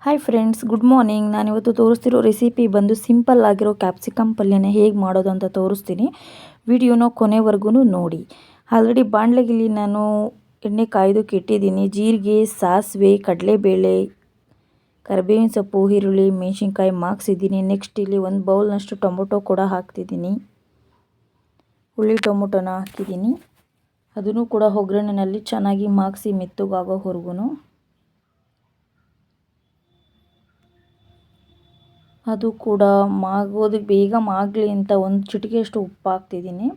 Hi friends, good morning. ನಾನಿವತ್ತು ತೋರಿಸ್ತಿರೋ recipe ಬಂದು simple ಆಗಿರೋ ಕ್ಯಾಪ್ಸಿಕಮ್ ಪಲ್ಯನ ಹೇಗೆ ಮಾಡೋದು ಅಂತ ತೋರಿಸ್ತೀನಿ. ವಿಡಿಯೋನ ಕೊನೆವರೆಗೂ ನೋಡಿ. ಆಲ್ರೆಡಿ ಬಾಣಲೆಗಿಲ್ಲಿ ನಾನು ಎಣ್ಣೆ ಕಾಯ್ದಕ್ಕೆ ಇಟ್ಟಿದ್ದೀನಿ. ಜೀರಿಗೆ, ಸಾಸಿವೆ, ಕಡಲೆಬೇಳೆ, ಕರಿಬೇವಿನ ಸೊಪ್ಪು, ಈರುಳ್ಳಿ, ಮೆಣಸಿನ್ಕಾಯಿ ಮಾಗಿಸಿದ್ದೀನಿ. ನೆಕ್ಸ್ಟ್ ಇಲ್ಲಿ ಒಂದು ಬೌಲ್ನಷ್ಟು ಟೊಮೊಟೊ ಕೂಡ ಹಾಕ್ತಿದ್ದೀನಿ. ಹುಳಿ ಟೊಮೊಟೊನ ಹಾಕಿದ್ದೀನಿ. ಅದನ್ನು ಕೂಡ ಒಗ್ಗರಣೆಯಲ್ಲಿ ಚೆನ್ನಾಗಿ ಮಾಗಿಸಿ ಮೆತ್ತಗಾಗೋವರೆಗೂ. ಅದು ಕೂಡ ಬೇಗ ಮಾಗಲಿ ಅಂತ ಒಂದು ಚಿಟಿಕೆಯಷ್ಟು ಉಪ್ಪು ಹಾಕ್ತಿದ್ದೀನಿ.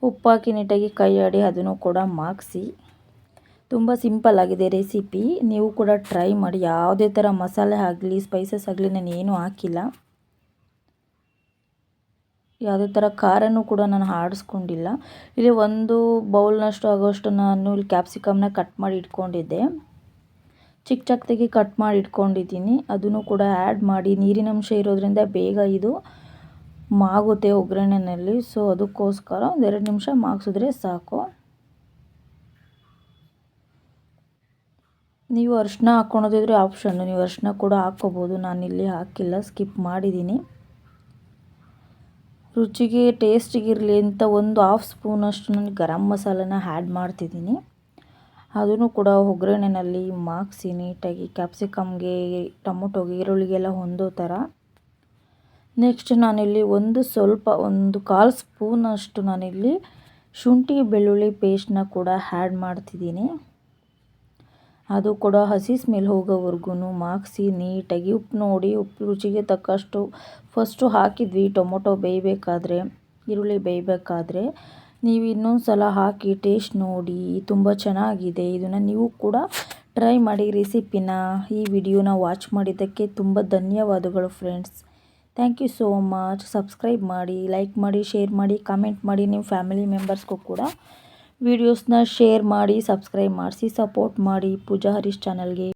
ಉಪ್ಪು ಹಾಕಿ ನೀಟಾಗಿ ಕೈ ಆಡಿ ಅದನ್ನು ಕೂಡ ಮಾಗಿಸಿ. ತುಂಬ ಸಿಂಪಲ್ ಆಗಿದೆ ರೆಸಿಪಿ. ನೀವು ಕೂಡ ಟ್ರೈ ಮಾಡಿ. ಯಾವುದೇ ಥರ ಮಸಾಲೆ ಆಗಲಿ ಸ್ಪೈಸಸ್ ಆಗಲಿ ನಾನು ಏನೂ ಹಾಕಿಲ್ಲ. ಯಾವುದೇ ಥರ ಖಾರನೂ ಕೂಡ ನಾನು ಆಡಿಸ್ಕೊಂಡಿಲ್ಲ. ಇಲ್ಲಿ ಒಂದು ಬೌಲ್ನಷ್ಟು ಆಗೋಷ್ಟು ನಾನು ಇಲ್ಲಿ ಕ್ಯಾಪ್ಸಿಕಮ್ನ ಕಟ್ ಮಾಡಿ ಇಟ್ಕೊಂಡಿದ್ದೆ. ಚಿಕ್ಕದಾಗಿ ಕಟ್ ಮಾಡಿ ಇಟ್ಕೊಂಡಿದ್ದೀನಿ. ಅದನ್ನು ಕೂಡ ಆ್ಯಡ್ ಮಾಡಿ. ನೀರಿನಂಶ ಇರೋದ್ರಿಂದ ಬೇಗ ಇದು ಮಾಗುತ್ತೆ ಒಗ್ಗರಣೆಯಲ್ಲಿ. ಸೊ ಅದಕ್ಕೋಸ್ಕರ 2 ನಿಮಿಷ ಮಾಗಿಸಿದ್ರೆ ಸಾಕು. ನೀವು ಅರಿಶಿನ ಹಾಕ್ಕೊಳೋದಿದ್ರೆ ಆಪ್ಷನ್ನು, ನೀವು ಅರಿಶಿನ ಕೂಡ ಹಾಕ್ಕೋಬೋದು. ನಾನಿಲ್ಲಿ ಹಾಕಿಲ್ಲ, ಸ್ಕಿಪ್ ಮಾಡಿದ್ದೀನಿ. ರುಚಿಗೆ ಟೇಸ್ಟಿಗಿರಲಿ ಅಂತ ಒಂದು 1/2 ಸ್ಪೂನಷ್ಟು ನಾನು ಗರಂ ಮಸಾಲನ ಆ್ಯಡ್ ಮಾಡ್ತಿದ್ದೀನಿ. ಅದನ್ನು ಕೂಡ ಒಗ್ಗರಣೆಯಲ್ಲಿ ಮಾಗಿಸಿ ನೀಟಾಗಿ ಕ್ಯಾಪ್ಸಿಕಮ್ಗೆ, ಟೊಮೊಟೊಗೆ, ಈರುಳ್ಳಿಗೆಲ್ಲ ಹೊಂದೋ ಥರ. ನೆಕ್ಸ್ಟ್ ನಾನಿಲ್ಲಿ ಒಂದು 1/4 ಸ್ಪೂನಷ್ಟು ನಾನಿಲ್ಲಿ ಶುಂಠಿ ಬೆಳ್ಳುಳ್ಳಿ ಪೇಸ್ಟ್ನ ಕೂಡ ಆ್ಯಡ್ ಮಾಡ್ತಿದ್ದೀನಿ. ಅದು ಕೂಡ ಹಸಿ ಸ್ಮೆಲ್ ಹೋಗೋವರೆಗೂ ಮಾಗಿಸಿ ನೀಟಾಗಿ. ಉಪ್ಪು ನೋಡಿ, ಉಪ್ಪು ರುಚಿಗೆ ತಕ್ಕಷ್ಟು ಫಸ್ಟು ಹಾಕಿದ್ವಿ ಟೊಮೊಟೊ ಬೇಯಬೇಕಾದ್ರೆ, ಈರುಳ್ಳಿ ಬೇಯಬೇಕಾದ್ರೆ. ನೀವು ಇನ್ನೊಂದು ಸಲ ಹಾಕಿ ಟೇಸ್ಟ್ ನೋಡಿ. ತುಂಬ ಚೆನ್ನಾಗಿದೆ. ಇದನ್ನು ನೀವು ಕೂಡ ಟ್ರೈ ಮಾಡಿ ರೆಸಿಪಿನ. ಈ ವಿಡಿಯೋನ ವಾಚ್ ಮಾಡಿದ್ದಕ್ಕೆ ತುಂಬ ಧನ್ಯವಾದಗಳು friends. Thank you so much. Subscribe ಮಾಡಿ, ಲೈಕ್ ಮಾಡಿ, ಶೇರ್ ಮಾಡಿ, ಕಾಮೆಂಟ್ ಮಾಡಿ. ನಿಮ್ಮ ಫ್ಯಾಮಿಲಿ ಮೆಂಬರ್ಸ್ಗೂ ಕೂಡ ವಿಡಿಯೋಸ್ನ ಶೇರ್ ಮಾಡಿ, ಸಬ್ಸ್ಕ್ರೈಬ್ ಮಾಡಿಸಿ, ಸಪೋರ್ಟ್ ಮಾಡಿ ಪೂಜಾ ಹರೀಶ್ ಚಾನಲ್ಗೆ.